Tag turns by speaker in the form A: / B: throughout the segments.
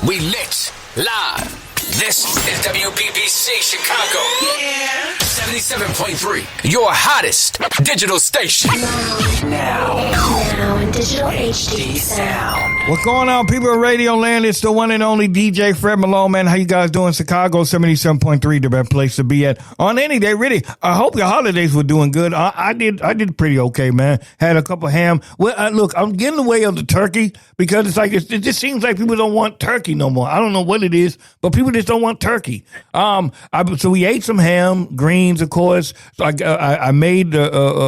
A: We lit live. This is WBBC Chicago. Yeah. 77.3, your hottest digital station.
B: Now in digital HD sound.
C: What's going on, people of Radio Land? It's the one and only DJ Fred Malone, man. How you guys doing? Chicago 77.3, the best place to be at on any day, really. I hope your holidays were doing good. I did pretty okay, man. Had a couple ham. Well, look, I'm getting away of the turkey because it's like it just seems like people don't want turkey no more. I don't know what it is, but people just don't want turkey. So we ate some ham, greens, of course. So I made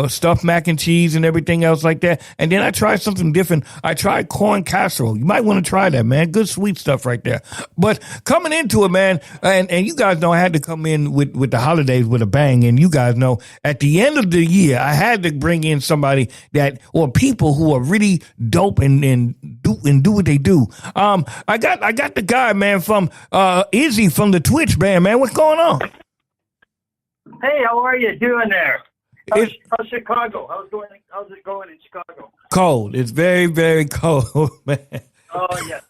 C: stuffed mac and cheese and everything else like that. And then I tried something different. I tried corn casserole. You might want to try that, man. Good sweet stuff right there. But coming into it, man, and you guys know I had to come in with the holidays with a bang. And you guys know at the end of the year, I had to bring in somebody or people who are really dope and do what they do. I got the guy, man, from Izzy from the Twitch band, man. What's going on?
D: Hey, how are you doing there? How's Chicago? How's it going in Chicago?
C: Cold. It's very, very cold, man.
D: Oh yeah.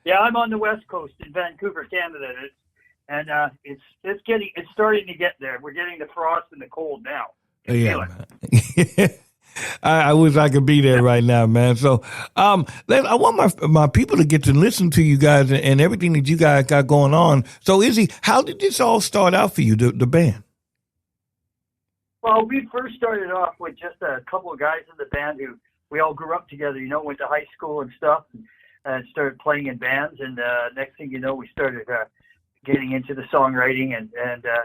D: Yeah, I'm on the West Coast in Vancouver, Canada, and it's starting to get there. We're getting the frost and the cold now.
C: Yeah, man. I wish I could be there right now, man. So, I want my people to get to listen to you guys and everything that you guys got going on. So, Izzy, how did this all start out for you, the band?
D: Well, we first started off with just a couple of guys in the band who we all grew up together, went to high school and stuff, and started playing in bands. And next thing you know, we started getting into the songwriting, and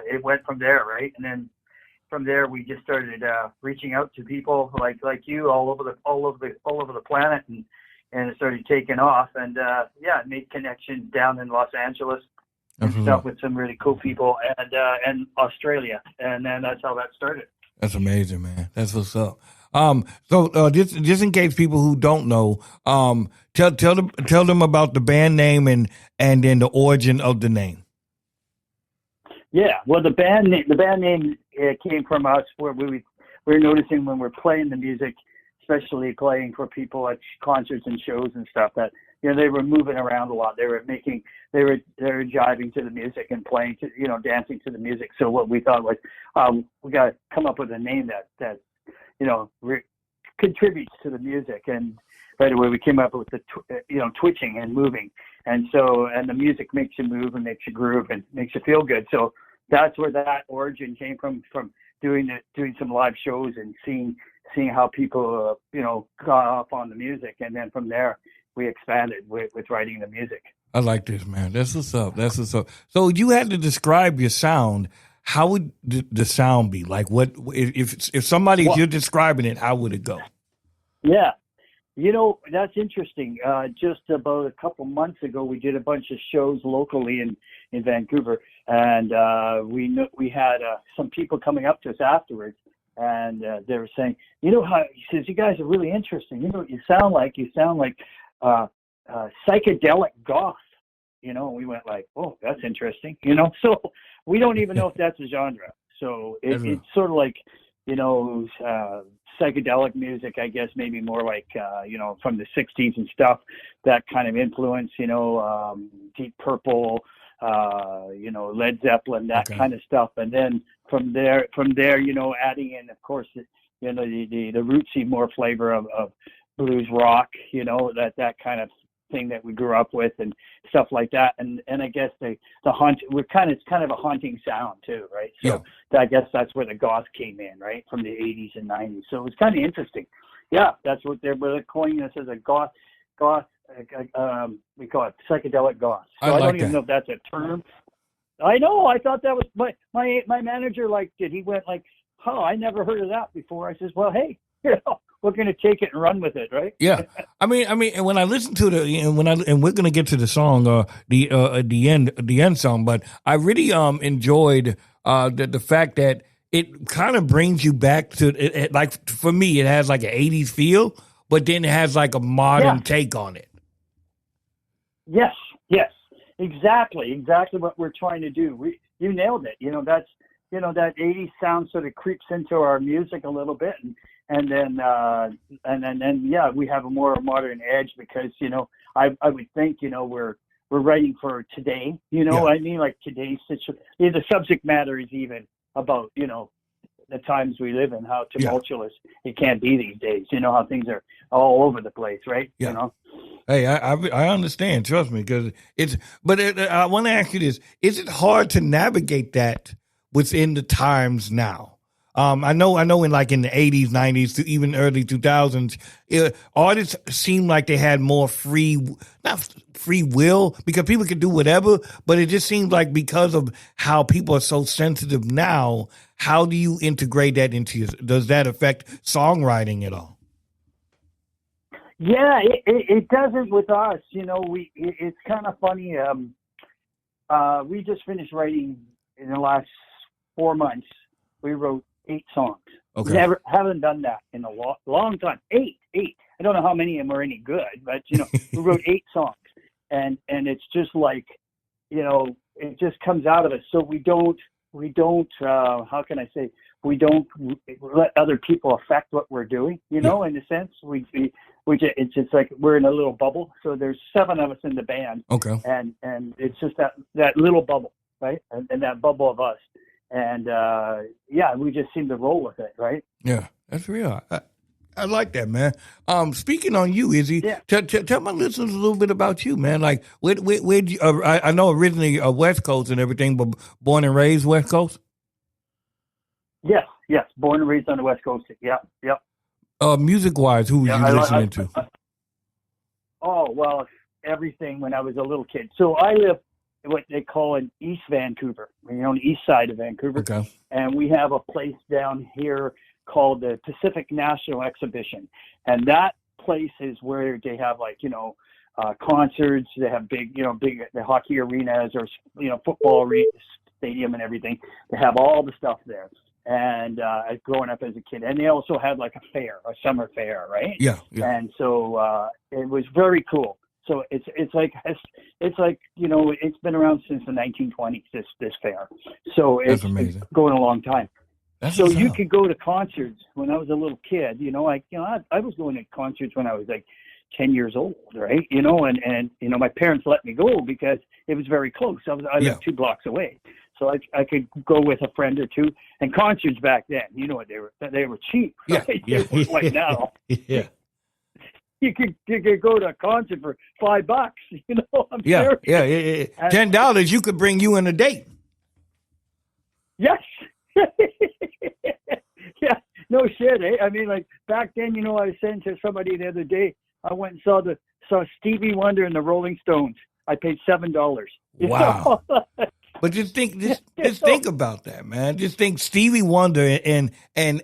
D: it went from there, right? And then from there, we just started reaching out to people like you all over the planet, and it started taking off. And made connections down in Los Angeles. And stuff with some really cool people and Australia, and then that's how that started. That's
C: amazing, man. That's what's up. Just in case people who don't know, tell them about the band name and then the origin of the name.
D: Yeah, well, the band name came from us where we were noticing when we're playing the music, especially playing for people at concerts and shows and stuff, that they were moving around a lot. They were jiving to the music and playing to, dancing to the music. So what we thought was, we got to come up with a name that contributes to the music. And right away we came up with the, twitching and moving. And the music makes you move and makes you groove and makes you feel good. So that's where that origin came from doing some live shows and seeing how people, got off on the music. And then from there, we expanded with writing the music.
C: I like this, man. That's what's up. So you had to describe your sound. How would the sound be? Like what if somebody, if you're describing it, how would it go?
D: Yeah. That's interesting. Just about a couple months ago, we did a bunch of shows locally in Vancouver, and we had some people coming up to us afterwards, and they were saying, how, he says, you guys are really interesting. You sound like psychedelic goth, and we went like, oh, that's interesting, so we don't even know if that's a genre. So it's sort of like, psychedelic music, I guess, maybe more like, from the 60s and stuff, that kind of influence, Deep Purple, Led Zeppelin, that kind of stuff. And then from there, adding in, of course, the rootsy more flavor of blues rock, that kind of thing that we grew up with and stuff like that. And I guess the haunt, it's kind of a haunting sound too, right? So I guess that's where the goth came in, right? From the 80s and 90s. So it was kind of interesting. Yeah, that's what they're coining us as a goth, we call it psychedelic goth. So I don't even know if that's a term. I know, I thought that was my manager liked it. He went like, oh, I never heard of that before. I says, well, hey, we're going to take it and run with it, right?
C: Yeah, I mean, and when I listen to and we're going to get to the song, the end song, but I really enjoyed the fact that it kind of brings you back to it. Like for me, it has like an '80s feel, but then it has like a modern take on it.
D: Yes, exactly what we're trying to do. You nailed it. That's that '80s sound sort of creeps into our music a little bit, and then we have a more modern edge because I would think we're we're writing for today. You know what I mean? Like today's situation. The subject matter is even about, you know, the times we live in, how tumultuous it can be these days. You know, how things are all over the place, right?
C: Yeah.
D: You know?
C: Hey, I understand. Trust me, because it's. But I want to ask you this: is it hard to navigate that within the times now? I know. In like in the 80s, 90s, to even early 2000s, artists seemed like they had more not free will, because people could do whatever. But it just seems like because of how people are so sensitive now, how do you integrate that into does that affect songwriting at all?
D: Yeah, it doesn't with us. You know, it's kind of funny. We just finished writing in the last 4 months. We wrote 8 songs.
C: Okay.
D: Haven't done that in a long time. Eight. I don't know how many of them are any good, but you know, we wrote 8 songs, and it's just like, you know, it just comes out of us. So we don't. How can I say? We don't let other people affect what we're doing. You know, in a sense, it's just like we're in a little bubble. So there's 7 of us in the band. Okay. And it's just that little bubble, right? And that bubble of us. And we just seem to roll with it, right?
C: Yeah, that's real. I like that, man. Speaking on you, Izzy, tell my listeners a little bit about you, man. Like, where you, I know originally West Coast and everything, but born and raised West Coast?
D: Yes. Born and raised on the West Coast. Yep.
C: Music-wise, who were you listening to?
D: Everything when I was a little kid. So I live what they call in East Vancouver, you know, on the east side of Vancouver. Okay. And we have a place down here called the Pacific National Exhibition. And that place is where they have, like, you know, concerts. They have big the hockey arenas, or, you know, football stadium and everything. They have all the stuff there. And growing up as a kid, and they also had like a summer fair, right? Yeah. And so it was very cool. So it's like you know, it's been around since the 1920s. This fair, so it's going a long time. So you could go to concerts. When I was a little kid, you know, like, you know, I was going to concerts when I was like 10 years old, right? You know, and you know, my parents let me go because it was very close. I lived 2 blocks away. So I could go with a friend or two. And concerts back then, you know what, they were cheap. Right?
C: Yeah.
D: They weren't like now.
C: Yeah.
D: You could go to a concert for $5. You know, I'm serious.
C: Yeah. $10, you could bring you in a date.
D: Yes. Yeah. No shit. Eh? I mean, like back then, you know, I was saying to somebody the other day, I went and saw Stevie Wonder and the Rolling Stones. I paid $7.
C: Wow. But just think about that, man. Just think Stevie Wonder and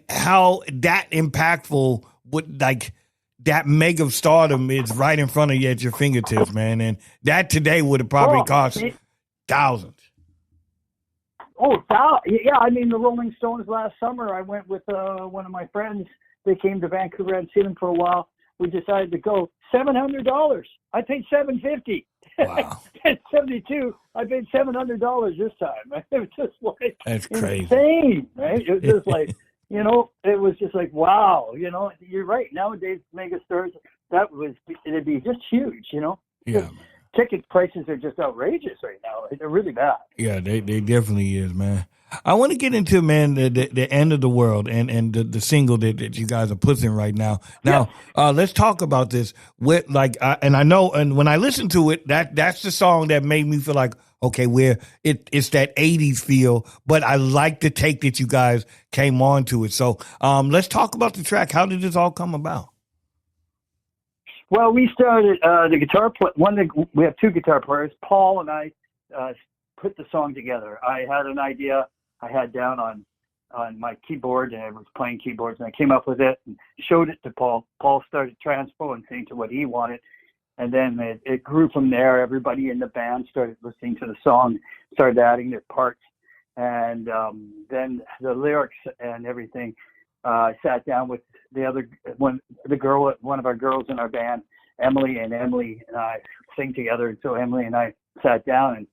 C: how that impactful would, like, that mega stardom is right in front of you at your fingertips, man. And that today would have probably cost thousands.
D: Yeah. I mean, the Rolling Stones last summer, I went with one of my friends. They came to Vancouver. I'd seen them for a while. We decided to go. $700. I paid $750.
C: Wow.
D: At 72, I paid $700 this time. It was just like,
C: that's crazy,
D: insane, right? It was just like, you know, it was just like, wow, you know, you're right. Nowadays, megastars, it'd be just huge, you know?
C: Yeah.
D: Ticket prices are just outrageous right now. They're really bad.
C: Yeah, they definitely is, man. I want to get into, man, the end of the world and the single that you guys are pushing right now. Now, let's talk about this. With I know, and when I listen to it, that's the song that made me feel like, okay, it's that 80s feel, but I like the take that you guys came on to it. So let's talk about the track. How did this all come about?
D: Well, we started the guitar we have 2 guitar players. Paul and I put the song together. I had an idea I had down on my keyboard, and I was playing keyboards, and I came up with it and showed it to Paul. Paul started transposing to what he wanted, and then it grew from there. Everybody in the band started listening to the song, started adding their parts, and then the lyrics and everything. I sat down with one of our girls in our band, Emily, and Emily and I sing together. And so Emily and I sat down, and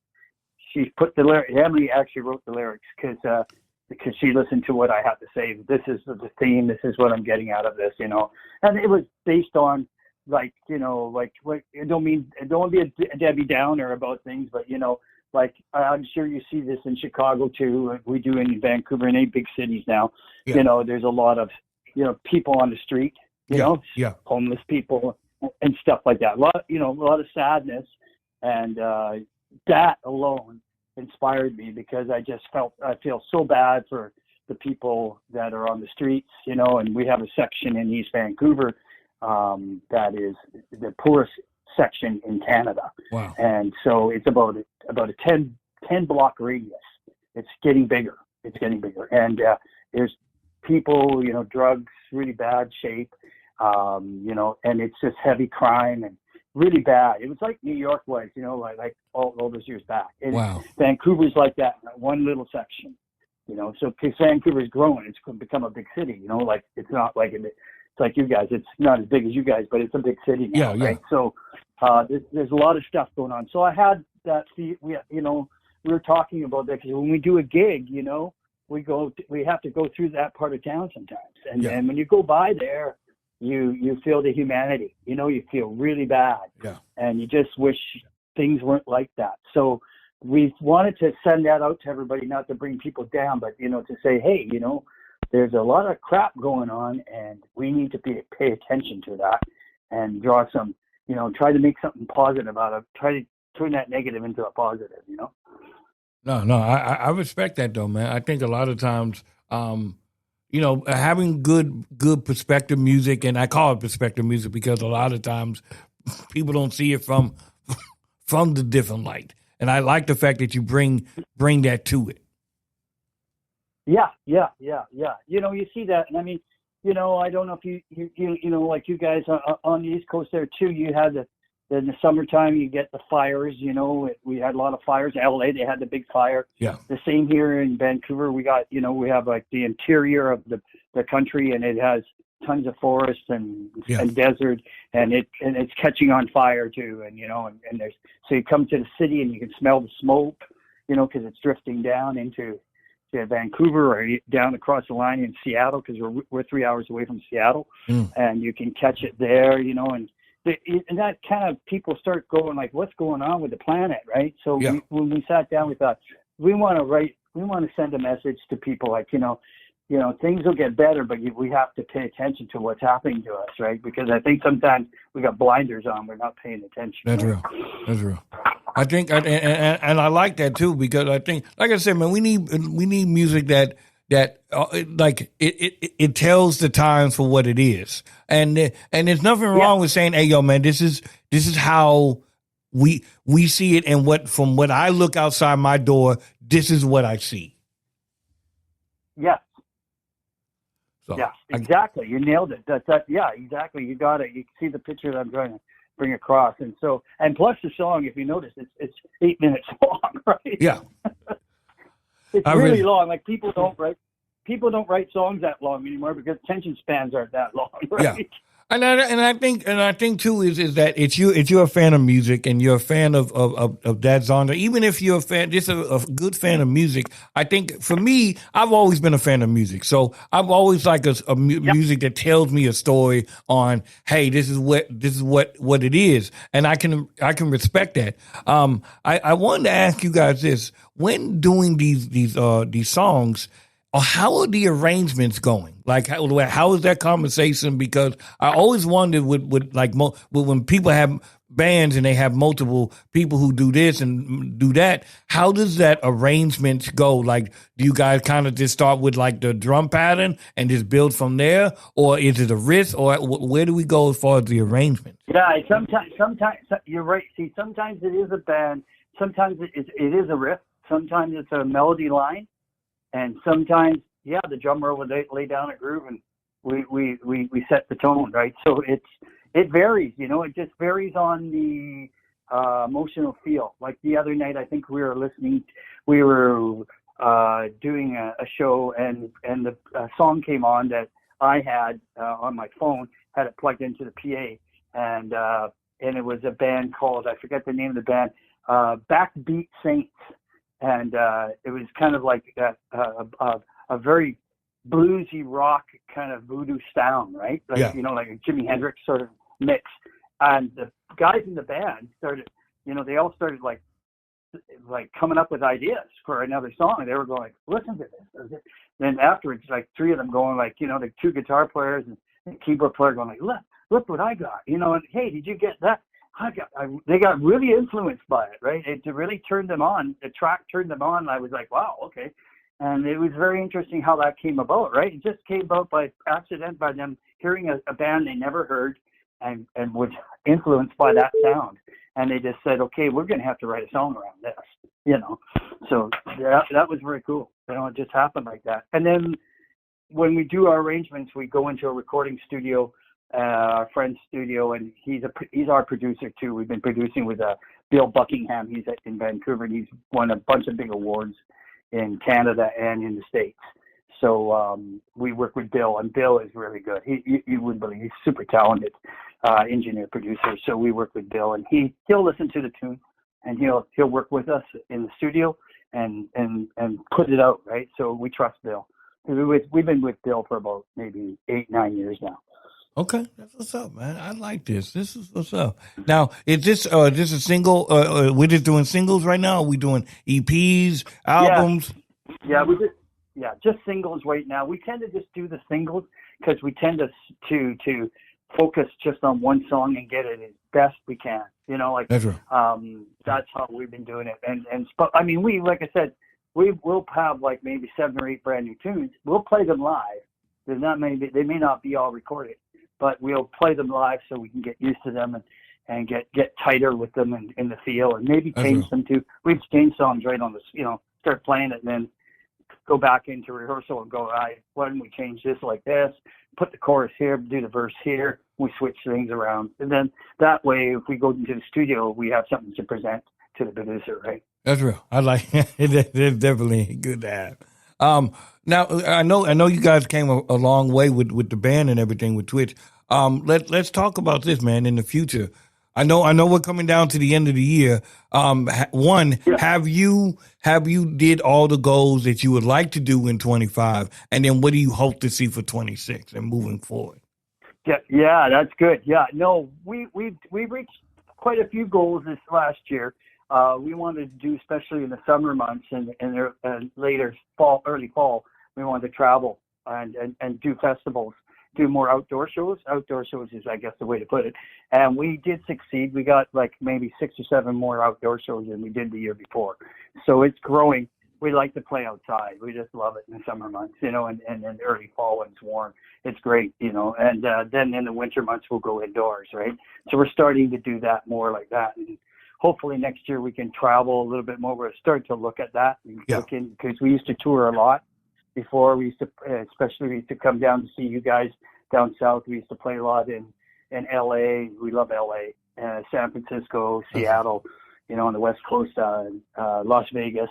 D: she put the lyrics. Emily actually wrote the lyrics because she listened to what I had to say. This is the theme. This is what I'm getting out of this, you know. And it was based on like, you know, like, I don't want to be a Debbie Downer about things, but, you know, like, I'm sure you see this in Chicago too, like we do in Vancouver and 8 big cities now.
C: Yeah.
D: You know, there's a lot of, you know, people on the street, you know, homeless people and stuff like that. A lot of sadness, and that alone inspired me, because I feel so bad for the people that are on the streets, you know. And we have a section in East Vancouver that is the poorest section in Canada.
C: Wow.
D: And so it's about a 10 block radius. It's getting bigger. And there's people, you know, drugs, really bad shape, you know, and it's just heavy crime and really bad. It was like New York was, you know, like all those years back. And
C: wow.
D: Vancouver's like that, one little section, you know. So because Vancouver's growing, it's become a big city, you know. Like, it's not like it's like you guys. It's not as big as you guys, but it's a big city now, right? So there's a lot of stuff going on. So I had that. We were talking about that, because when we do a gig, you know, we have to go through that part of town sometimes, and when you go by there, you feel the humanity, you know. You feel really bad, and you just wish things weren't like that. So we wanted to send that out to everybody, not to bring people down, but, you know, to say, hey, you know, there's a lot of crap going on, and we need to pay attention to that and draw some, you know, try to make something positive out of, try to turn that negative into a positive, you know.
C: No, I respect that though, man. I think a lot of times, you know, having good perspective music, and I call it perspective music because a lot of times people don't see it from the different light, and I like the fact that you bring that to it. Yeah.
D: You know, you see that, and I mean, you know, I don't know if you know, like you guys on the East Coast there too. You had in the summertime, you get the fires. You know, we had a lot of fires. LA, they had the big fire.
C: Yeah.
D: The same here in Vancouver. We got, you know, we have like the interior of the country, and it has tons of forest and desert, and it's catching on fire too. And, you know, and there's, so you come to the city and you can smell the smoke, you know, because it's drifting down into Vancouver or down across the line in Seattle, because we're 3 hours away from Seattle, and you can catch it there, you know, and that kind of, people start going like, what's going on with the planet, right? So when we sat down, we thought we want to send a message to people, like, you know, things will get better, but we have to pay attention to what's happening to us, right? Because I think sometimes we got blinders on, we're not paying attention.
C: That's real. I think, and I like that too, because I think, like I said, man, we need music that like it tells the times for what it is, and there's nothing wrong with saying, hey, yo, man, this is how we see it, and from what I look outside my door, this is what I see.
D: Yeah.
C: So,
D: yeah, exactly. You nailed it. Yeah, exactly. You got it. You see the picture that I'm trying to bring across, and plus the song, if you notice, it's 8 minutes long, right?
C: Yeah.
D: It's really long. Like, people don't write songs that long anymore, because attention spans aren't that long, right?
C: Yeah. And I think too is that you're a fan of music, and you're a fan of that genre. Even if you're a fan, just a good fan of music. I think for me, I've always been a fan of music. So I've always liked a music that tells me a story on, hey, this is what it is, and I can respect that. I wanted to ask you guys this: when doing these songs, or how are the arrangements going? Like, how is that conversation? Because I always wondered when people have bands and they have multiple people who do this and do that, how does that arrangement go? Like, do you guys kind of just start with like the drum pattern and just build from there? Or is it a riff? Or where do we go as far as the arrangement?
D: Yeah, sometimes you're right. See, sometimes it is a band. Sometimes it is a riff. Sometimes it's a melody line. And sometimes, the drummer will lay down a groove, and we set the tone, right? So it varies, you know. It just varies on the emotional feel. Like the other night, I think we were doing a show, and the song came on that I had on my phone, had it plugged into the PA, and it was a band called, I forget the name of the band, Backbeat Saints. And it was kind of like a very bluesy rock kind of voodoo sound, right? Like, you know, like a Jimi Hendrix sort of mix. And the guys in the band started, they all started like coming up with ideas for another song. And they were going like, listen to this. Then afterwards, like three of them going like, the two guitar players and the keyboard player going like, look what I got, and hey, did you get that? They got really influenced by it, right? It really turned them on. The track turned them on. And I was like, wow, okay. And it was very interesting how that came about, right? It just came about by accident, by them hearing a band they never heard and was influenced by that sound. And they just said, okay, we're going to have to write a song around this, So that was very cool. It just happened like that. And then when we do our arrangements, we go into a recording studio, our friend's studio, and he's our producer too. We've been producing with Bill Buckingham. He's in Vancouver, and he's won a bunch of big awards in Canada and in the States. So we work with Bill, and Bill is really good. You wouldn't believe, he's super talented engineer producer. So we work with Bill, and he'll listen to the tune, and he'll work with us in the studio and put it out, right? So we trust Bill. We've been with Bill for about maybe 8-9 years now.
C: Okay, that's what's up, man. I like this. This is what's up. Now, is this a single? We're just doing singles right now. Are we doing EPs, albums?
D: Yeah, just singles right now. We tend to just do the singles because we tend to focus just on one song and get it as best we can.
C: That's right.
D: That's how we've been doing it. And I mean, like I said, we'll have like maybe 7 or 8 brand new tunes. We'll play them live. There's not many. They may not be all recorded, but we'll play them live so we can get used to them and get tighter with them in the feel, and maybe change them too. We've changed songs right on this, start playing it and then go back into rehearsal and go, why don't we change this like this, put the chorus here, do the verse here, we switch things around. And then that way, if we go into the studio, we have something to present to the producer, right?
C: That's real. I like it. It's definitely good to have. Now, I know you guys came a long way with the band and everything with Twitch. Let's talk about this, man, in the future. I know we're coming down to the end of the year. Have you did all the goals that you would like to do in 25, and then what do you hope to see for 26 and moving forward?
D: Yeah, that's good. Yeah, no, we reached quite a few goals this last year. We wanted to do, especially in the summer months and later early fall, we wanted to travel and do festivals. Do more outdoor shows. Outdoor shows is, I guess, the way to put it. And we did succeed. We got like maybe 6 or 7 more outdoor shows than we did the year before. So it's growing. We like to play outside. We just love it in the summer months, and then early fall when it's warm. It's great, And then in the winter months, we'll go indoors, right? So we're starting to do that more like that. And hopefully next year we can travel a little bit more. We're starting to look at that and look in, because we used to tour a lot. Before we used to come down to see you guys down south. We used to play a lot in LA. We love LA, San Francisco, Seattle, on the West Coast, Las Vegas,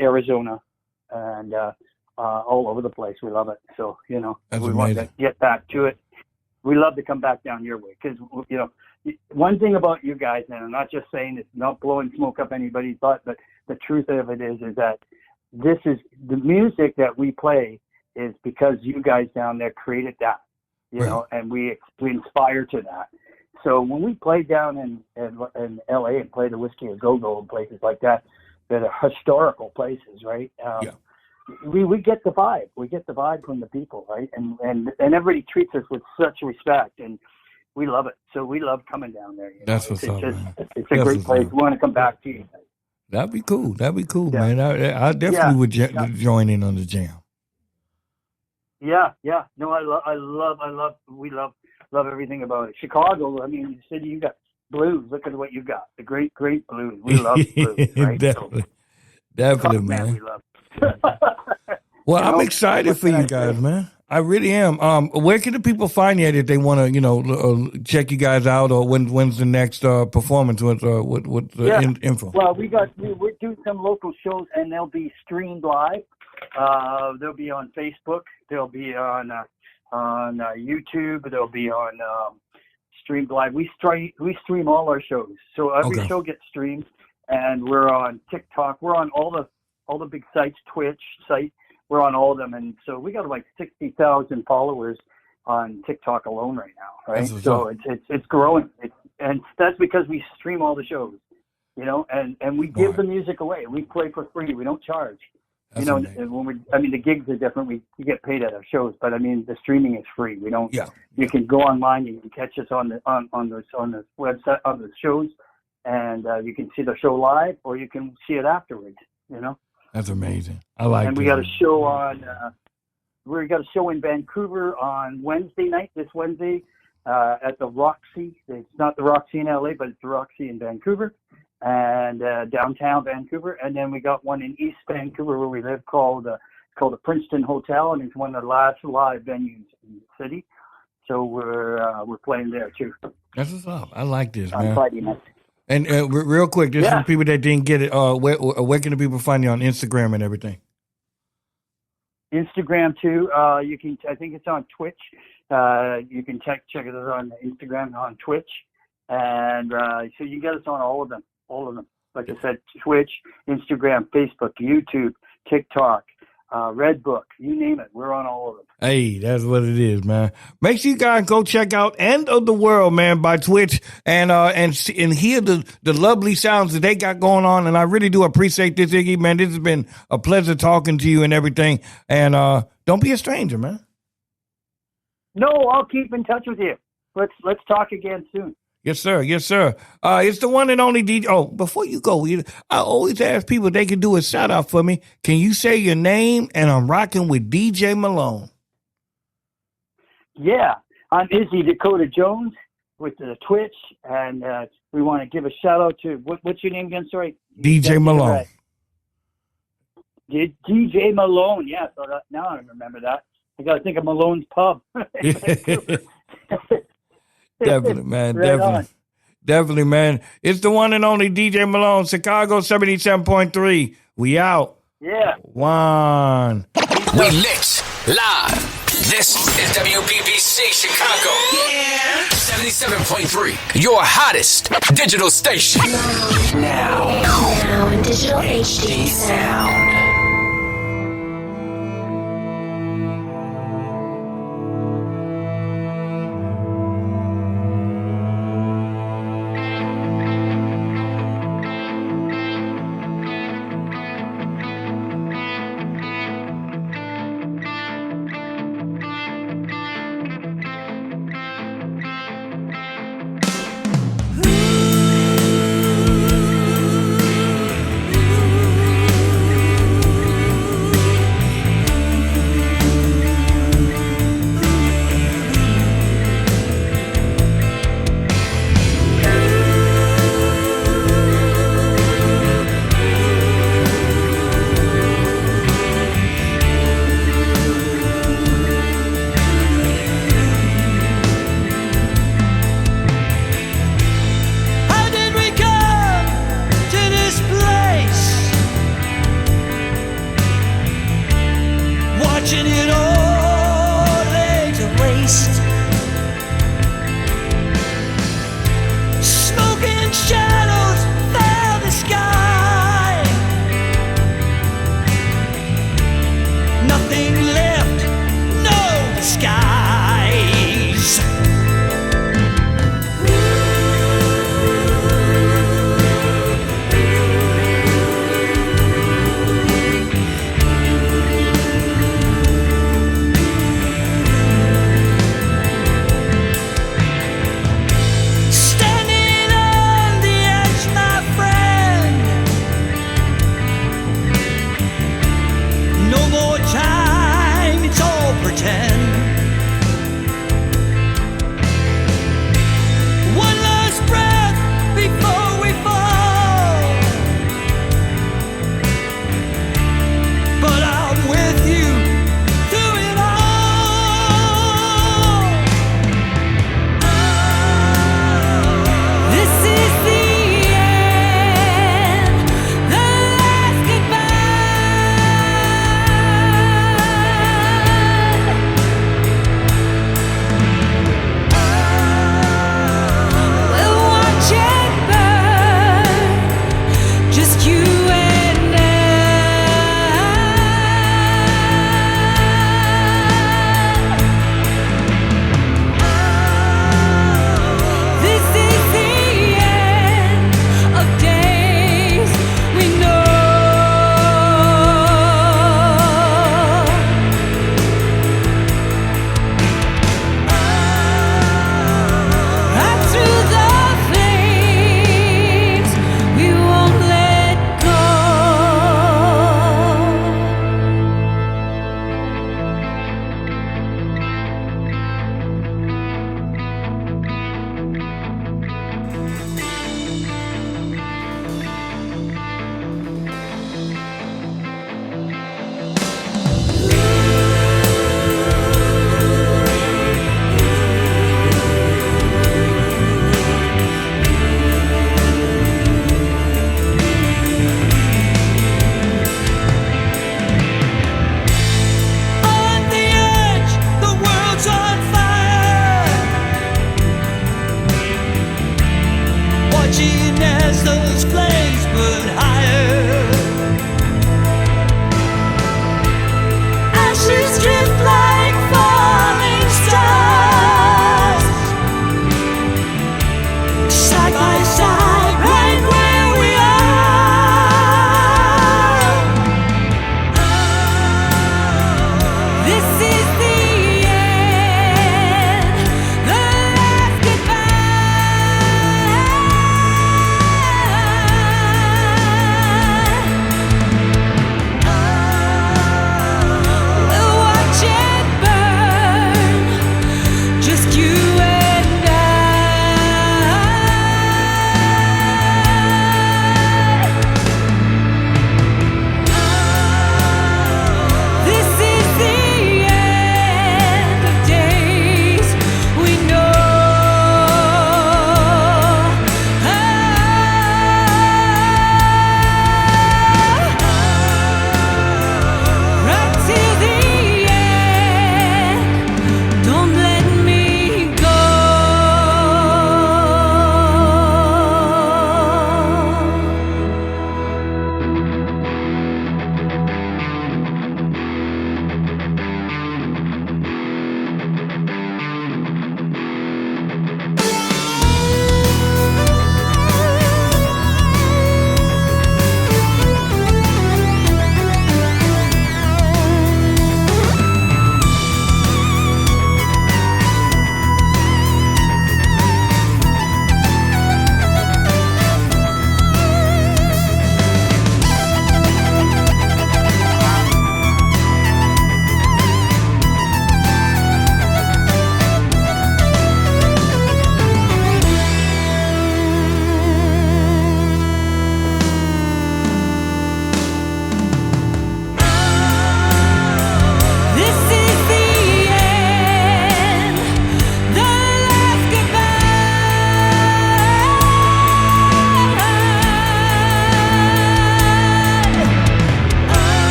D: Arizona, and all over the place. We love it. So, we want to get back to it. We love to come back down your way because, one thing about you guys, and I'm not just saying it's not blowing smoke up anybody's butt, but the truth of it is that this is the music that we play is because you guys down there created that, and we inspire to that. So when we play down in LA and play the Whiskey a Go-Go and places like that are historical places, right? We get the vibe. We get the vibe from the people, right? And everybody treats us with such respect, and we love it. So we love coming down there.
C: That's what's up, man.
D: It's a great place. We want to come back to you guys.
C: That'd be cool, man. I definitely would join in on the jam.
D: Yeah. No, we love everything about it. Chicago, I mean, the city, you got blues. Look at what you got. The great blues. We love blues, right?
C: Definitely, man.
D: We love.
C: Well, I'm excited for you guys, man. I really am. Where can the people find you if they want to, check you guys out, or when's the next performance? What's the info?
D: Well, we're doing some local shows, and they'll be streamed live. They'll be on Facebook. They'll be on YouTube. They'll be on streamed live. We stream all our shows, so every show gets streamed, and we're on TikTok. We're on all the big sites, Twitch site. We're on all of them, and so we got like 60,000 followers on TikTok alone right now, right?
C: That's
D: So it's growing, and that's because we stream all the shows, you know, and we give the music away. We play for free. We don't charge.
C: That's
D: you know,
C: amazing.
D: and when the gigs are different. We get paid at our shows, but I mean, the streaming is free. We don't.
C: Yeah.
D: You can go online. You can catch us on the website of the shows, and you can see the show live, or you can see it afterwards. You know.
C: That's amazing. I like.
D: And we got a show on. We got a show in Vancouver on Wednesday night. This Wednesday at the Roxy. It's not the Roxy in LA, but it's the Roxy in Vancouver. And downtown Vancouver, and then we got one in East Vancouver where we live called the Princeton Hotel, and it's one of the last live venues in the city. So we're playing there too.
C: That's what's up. I like this,
D: on
C: man.
D: Friday night.
C: And real quick, just for people that didn't get it, where can the people find you on Instagram and everything?
D: Instagram too. You can. I think it's on Twitch. You can check it out on Instagram and on Twitch, and so you can get us on all of them. All of them. Like I said, Twitch, Instagram, Facebook, YouTube, TikTok, Redbook, you name it. We're on all of them.
C: Hey, that's what it is, man. Make sure you guys go check out End of the World, man, by Twitch and hear the lovely sounds that they got going on. And I really do appreciate this, Iggy, man. This has been a pleasure talking to you and everything. And don't be a stranger, man.
D: No, I'll keep in touch with you. Let's talk again soon.
C: Yes, sir. Yes, sir. It's the one and only DJ. Oh, before you go, I always ask people if they can do a shout out for me. Can you say your name? And I'm rocking with DJ Malone.
D: Yeah, I'm Izzy Dakota Jones with the Twitch, and we want to give a shout out to what's your name again? Sorry,
C: DJ Malone.
D: DJ Malone. Yeah, so now I remember that. I got to think of Malone's Pub.
C: Definitely, man.
D: Right
C: Definitely, man. It's the one and only DJ Malone, Chicago 77.3. We out.
D: Yeah.
C: One.
A: We lit live. This is WBBC Chicago. Yeah. 77.3. Your hottest digital station.
B: Now in digital HD sound.